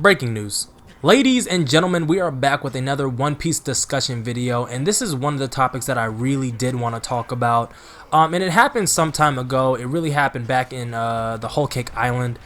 Breaking news. Ladies and gentlemen, we are back with another One Piece discussion video, and this is one of the topics that I really did want to talk about. And it happened some time ago. It really happened back in the Whole Cake Island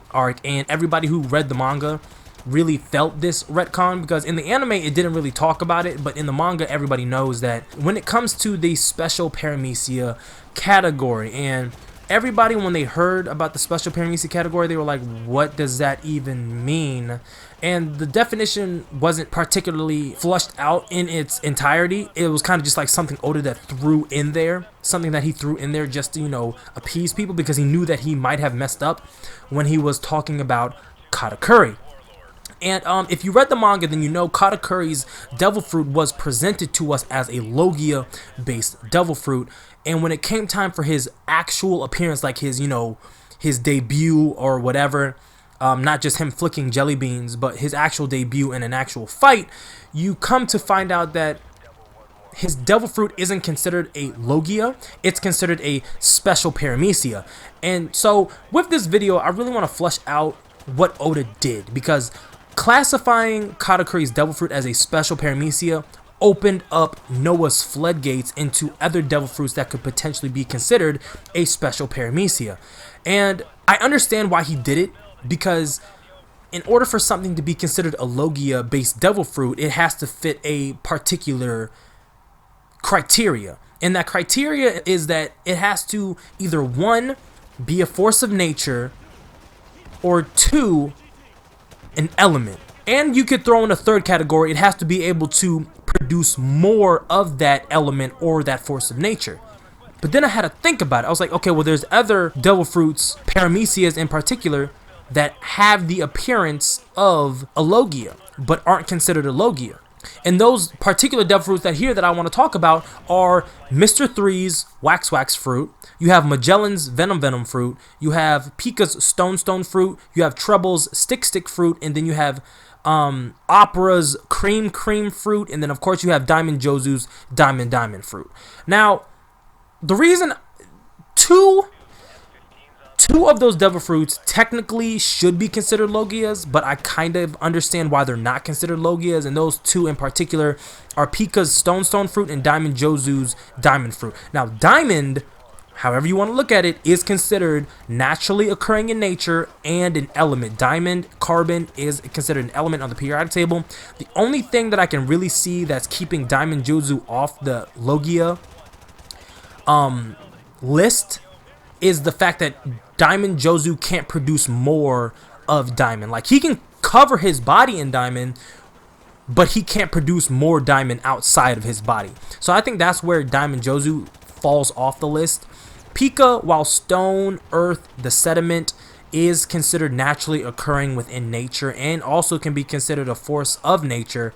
arc, and everybody who read the manga really felt this retcon, because in the anime it didn't really talk about it, but in the manga everybody knows that when it comes to the special Paramecia category, and everybody, when they heard about the special Paramecia category, they were like, what does that even mean? And the definition wasn't particularly flushed out in its entirety. It was kind of just like something Oda that threw in there, something that he threw in there just to, you know, appease people, because he knew that he might have messed up when he was talking about Katakuri. And if you read the manga, then you know Katakuri's devil fruit was presented to us as a Logia-based devil fruit. And when it came time for his actual appearance, like his, you know, his debut or whatever, not just him flicking jelly beans, but his actual debut in an actual fight, you come to find out that his devil fruit isn't considered a Logia, it's considered a special Paramecia. And so with this video, I really want to flesh out what Oda did, because classifying Katakuri's devil fruit as a special Paramecia opened up Noah's floodgates into other devil fruits that could potentially be considered a special Paramecia. And I understand why he did it, because in order for something to be considered a Logia-based devil fruit, it has to fit a particular criteria. And that criteria is that it has to either, one, be a force of nature, or two, an element. And you could throw in a third category, it has to be able to produce more of that element or that force of nature. But then I had to think about it. I was like, okay, well, there's other devil fruits, Paramecias in particular, that have the appearance of a Logia, but aren't considered a Logia. And those particular devil fruits that I want to talk about are Mr. Three's Wax Wax fruit, you have Magellan's Venom fruit, you have Pika's Stone fruit, you have Treble's Stick fruit, and then you have Opera's Cream fruit, and then of course you have Diamond Jozu's Diamond fruit. Now, the reason two of those devil fruits technically should be considered Logias, but I kind of understand why they're not considered Logias, and those two in particular are Pika's Stone fruit and Diamond Jozu's Diamond fruit. Now, Diamond, however you want to look at it, is considered naturally occurring in nature and an element. Diamond, carbon, is considered an element on the periodic table. The only thing that I can really see that's keeping Diamond Jozu off the Logia list is the fact that Diamond Jozu can't produce more of Diamond. Like, he can cover his body in Diamond, but he can't produce more Diamond outside of his body. So I think that's where Diamond Jozu falls off the list. Pika, while stone, earth, the sediment, is considered naturally occurring within nature and also can be considered a force of nature,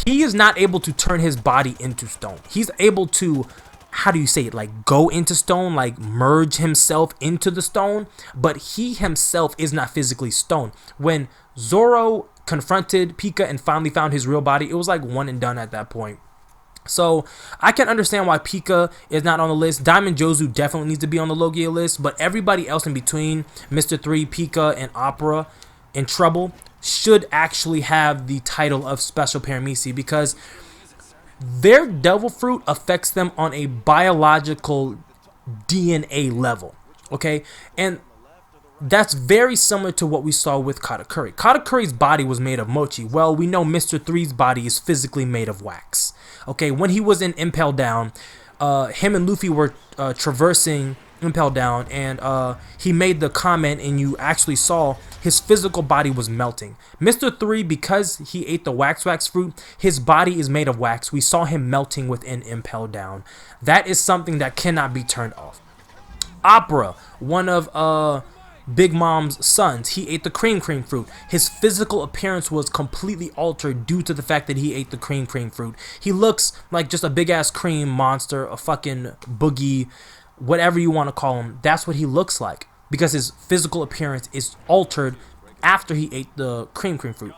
he is not able to turn his body into stone. He's able to, how do you say it, like go into stone, like merge himself into the stone, but he himself is not physically stone. When Zoro confronted Pika and finally found his real body, it was like one and done at that point. So I can understand why Pika is not on the list. Diamond Jozu definitely needs to be on the Logia list, but everybody else in between Mr. 3, Pika, and Opera and Trouble should actually have the title of Special Paramecia, because their devil fruit affects them on a biological DNA level, okay? And that's very similar to what we saw with Katakuri. Katakuri's body was made of mochi. Well, we know Mr. 3's body is physically made of wax. Okay, when he was in Impel Down, him and Luffy were traversing Impel Down, and he made the comment, and you actually saw his physical body was melting. Mr. 3, because he ate the wax fruit, his body is made of wax. We saw him melting within Impel Down. That is something that cannot be turned off. Opera, one of Big Mom's sons, he ate the cream fruit. His physical appearance was completely altered due to the fact that he ate the cream fruit. He looks like just a big ass cream monster, a fucking boogie, whatever you want to call him. That's what he looks like, because his physical appearance is altered after he ate the cream fruit.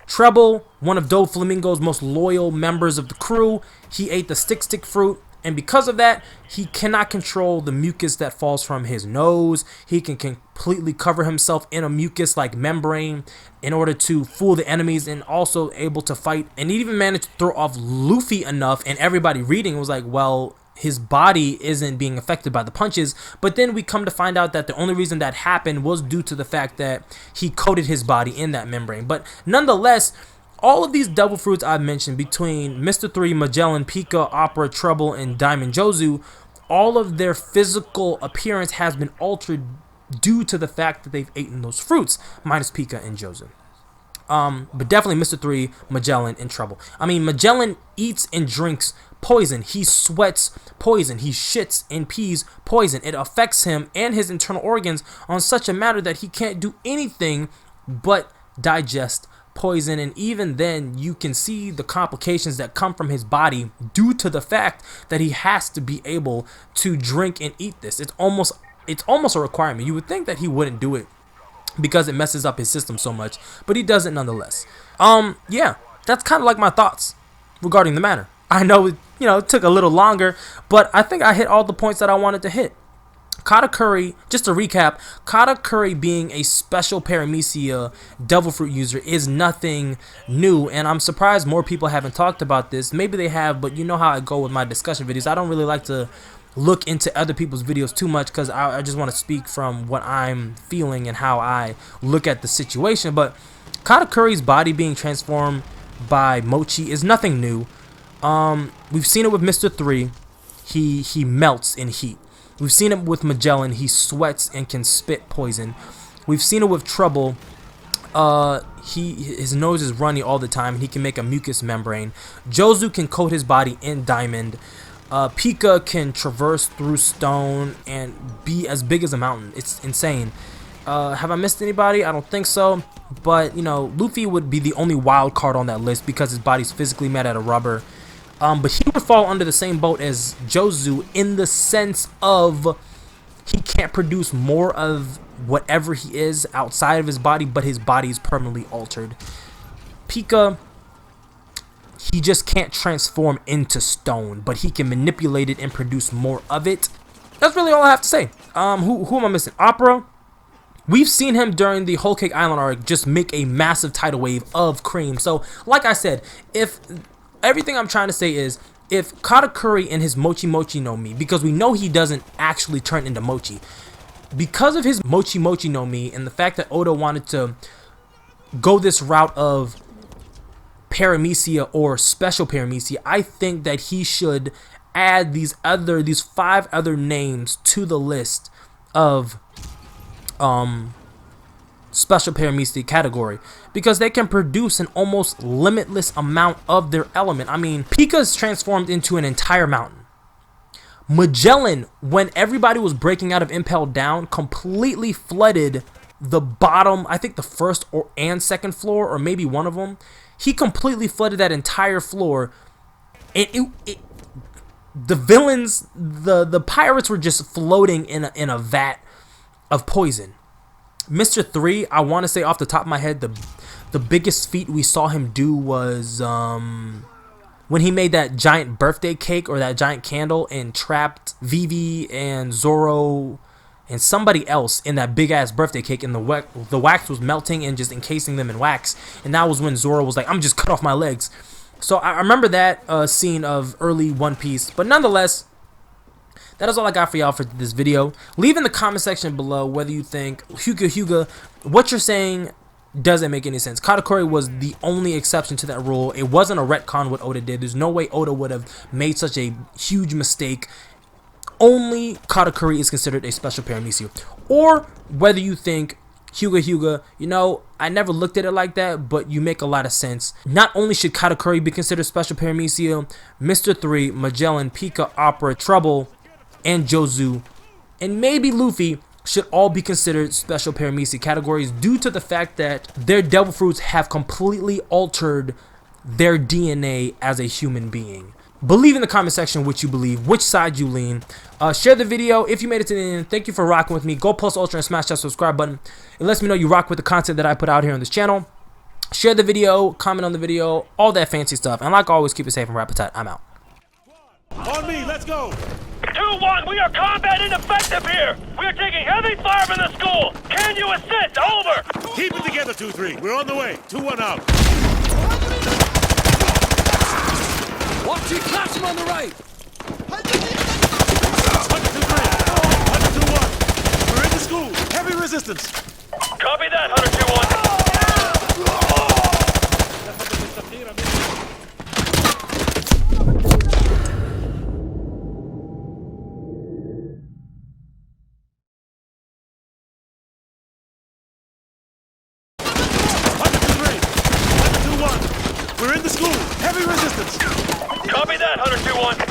Treble, one of Doflamingo's most loyal members of the crew, he ate the stick fruit. And because of that, he cannot control the mucus that falls from his nose. He can completely cover himself in a mucus-like membrane in order to fool the enemies, and also able to fight. And he even managed to throw off Luffy enough, and everybody reading was like, well, his body isn't being affected by the punches. But then we come to find out that the only reason that happened was due to the fact that he coated his body in that membrane. But nonetheless, all of these devil fruits I've mentioned, between Mr. 3, Magellan, Pika, Opera, Trouble, and Diamond Jozu, all of their physical appearance has been altered due to the fact that they've eaten those fruits, minus Pika and Jozu. But definitely Mr. 3, Magellan, and Trouble. I mean, Magellan eats and drinks poison. He sweats poison. He shits and pees poison. It affects him and his internal organs on such a matter that he can't do anything but digest poison. And even then, you can see the complications that come from his body due to the fact that he has to be able to drink and eat this. It's almost a requirement. You would think that he wouldn't do it because it messes up his system so much, but he does it nonetheless. Yeah, that's kind of like my thoughts regarding the matter. I know it took a little longer, but I think I hit all the points that I wanted to hit. Katakuri, just to recap, Katakuri being a special Paramecia Devil Fruit user is nothing new, and I'm surprised more people haven't talked about this. Maybe they have, but you know how I go with my discussion videos. I don't really like to look into other people's videos too much because I just want to speak from what I'm feeling and how I look at the situation. But Katakuri's body being transformed by Mochi is nothing new. We've seen it with Mr. 3. He melts in heat. We've seen it with Magellan. He sweats and can spit poison. We've seen it with Trouble. His nose is runny all the time, and he can make a mucus membrane. Jozu can coat his body in diamond. Pika can traverse through stone and be as big as a mountain. It's insane. Have I missed anybody? I don't think so. But, Luffy would be the only wild card on that list because his body's physically made out of rubber. But he would fall under the same boat as Jozu in the sense of he can't produce more of whatever he is outside of his body, but his body is permanently altered. Pika, he just can't transform into stone, but he can manipulate it and produce more of it. That's really all I have to say. Who am I missing? Opera. We've seen him during the Whole Cake Island arc just make a massive tidal wave of cream. So, like I said, everything I'm trying to say is, if Katakuri and his Mochi Mochi no Mi, because we know he doesn't actually turn into Mochi, because of his Mochi Mochi no Mi and the fact that Oda wanted to go this route of Paramecia or Special Paramecia, I think that he should add these 5 other names to the list of Special Paramecia category, because they can produce an almost limitless amount of their element. I mean, Pika's transformed into an entire mountain. Magellan, when everybody was breaking out of Impel Down, completely flooded the bottom, I think the first and second floor, or maybe one of them. He completely flooded that entire floor, and the villains, the pirates were just floating in a vat of poison. Mr. 3, I want to say off the top of my head, the biggest feat we saw him do was when he made that giant birthday cake or that giant candle and trapped Vivi and Zoro and somebody else in that big ass birthday cake, and the wax was melting and just encasing them in wax. And that was when Zoro was like, I'm just cut off my legs. So I remember that scene of early One Piece. But nonetheless, that is all I got for y'all for this video. Leave in the comment section below whether you think Hyuga, what you're saying doesn't make any sense. Katakuri was the only exception to that rule. It wasn't a retcon what Oda did. There's no way Oda would have made such a huge mistake. Only Katakuri is considered a special Paramecia. Or whether you think Hyuga, I never looked at it like that, but you make a lot of sense. Not only should Katakuri be considered special Paramecia, Mr. 3, Magellan, Pika, Opera, Trouble, and Jozu, and maybe Luffy should all be considered special Paramecia categories due to the fact that their devil fruits have completely altered their DNA as a human being. Believe in the comment section what you believe, which side you lean. Share the video if you made it to the end. Thank you for rocking with me. Go post ultra and smash that subscribe button. It lets me know you rock with the content that I put out here on this channel. Share the video, comment on the video, all that fancy stuff. And like always, keep it safe and rap tight. I'm out. On me, let's go! 2-1, we are combat ineffective here! We are taking heavy fire from the school! Can you assist? Over! Keep it together, 2-3. We're on the way. 2-1 out. Watch the classroom on the right! 100-2-3. 100-2-1. We're in the school. Heavy resistance. Copy that, 100-2-1. We're in the school. Heavy resistance. Copy that, 100-2-1.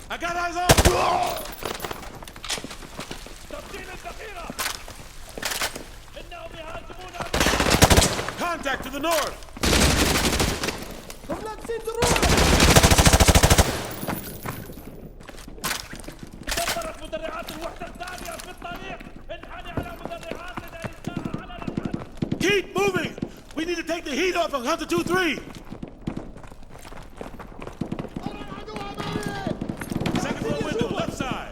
I got eyes on. Contact to the north. Keep moving. We need to take the heat off of Hunter 2-3. Second floor window, left side.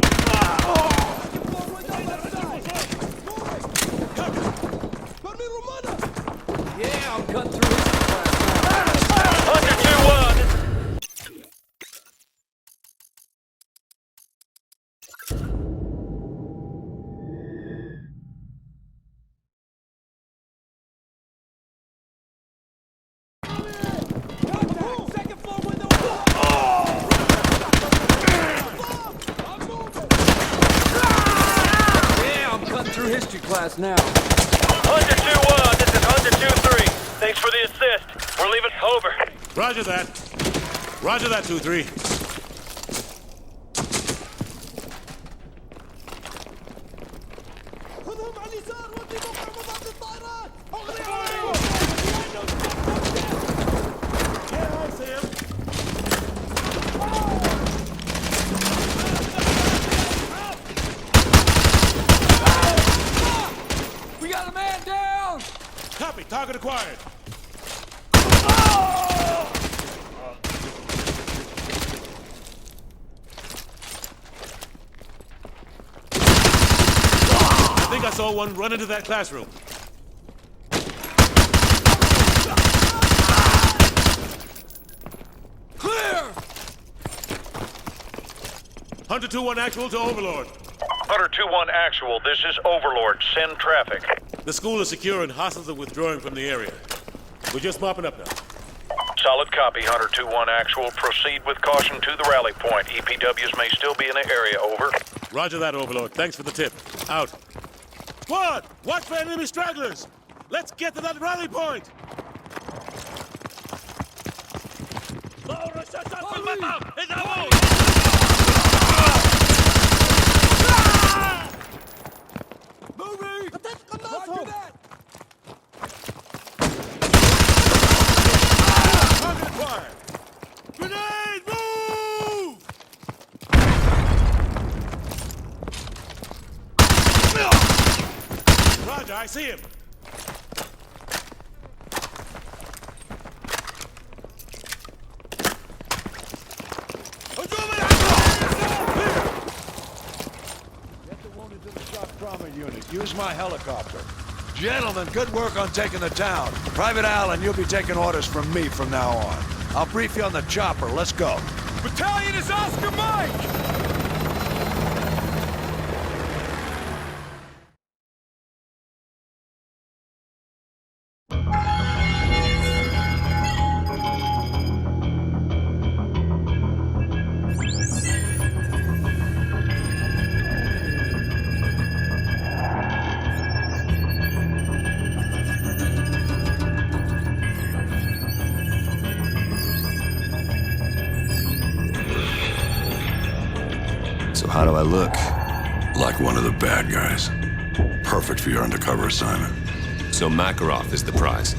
Yeah, I'm cutting through this. 100-2-1. Second floor window. Yeah, I'm cutting through history class now. 100-2-1, this is 100-2-3. Thanks for the assist. We're leaving. Over. Roger that. Roger that, 2-3. Yeah, I see him. We got a man down! Copy. Target acquired. I think I saw one run into that classroom. Clear! Hunter 2-1 actual to Overlord. 100-2-1 actual, this is Overlord. Send traffic. The school is secure and hostiles are withdrawing from the area. We're just mopping up now. Solid copy, 100-2-1 actual. Proceed with caution to the rally point. EPWs may still be in the area, over. Roger that, Overlord. Thanks for the tip. Out. Squad! Watch for enemy stragglers! Let's get to that rally point! Moving! Roger that! Target acquired! Grenade, move! Roger, I see him. Get the wounded to the shock trauma unit. Use my helicopter. Gentlemen, good work on taking the town. Private Allen, you'll be taking orders from me from now on. I'll brief you on the chopper. Let's go. Battalion is Oscar Mike! So how do I look? Like one of the bad guys. perfect for your undercover assignment. So Makarov is the prize.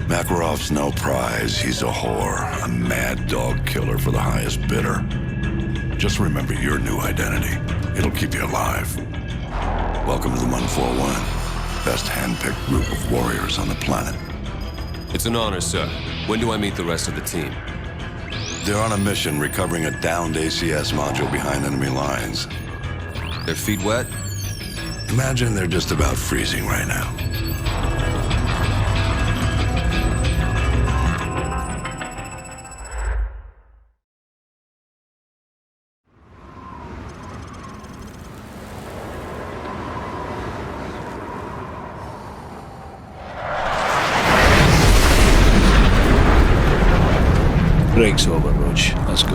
Makarov's no prize. He's a whore, a mad dog killer for the highest bidder. Just remember your new identity. It'll keep you alive. Welcome to the 141. Best hand-picked group of warriors on the planet. It's an honor, sir. When do I meet the rest of the team? They're on a mission recovering a downed ACS module behind enemy lines. Their feet wet? Imagine they're just about freezing right now. Break's over, Roach. Let's go.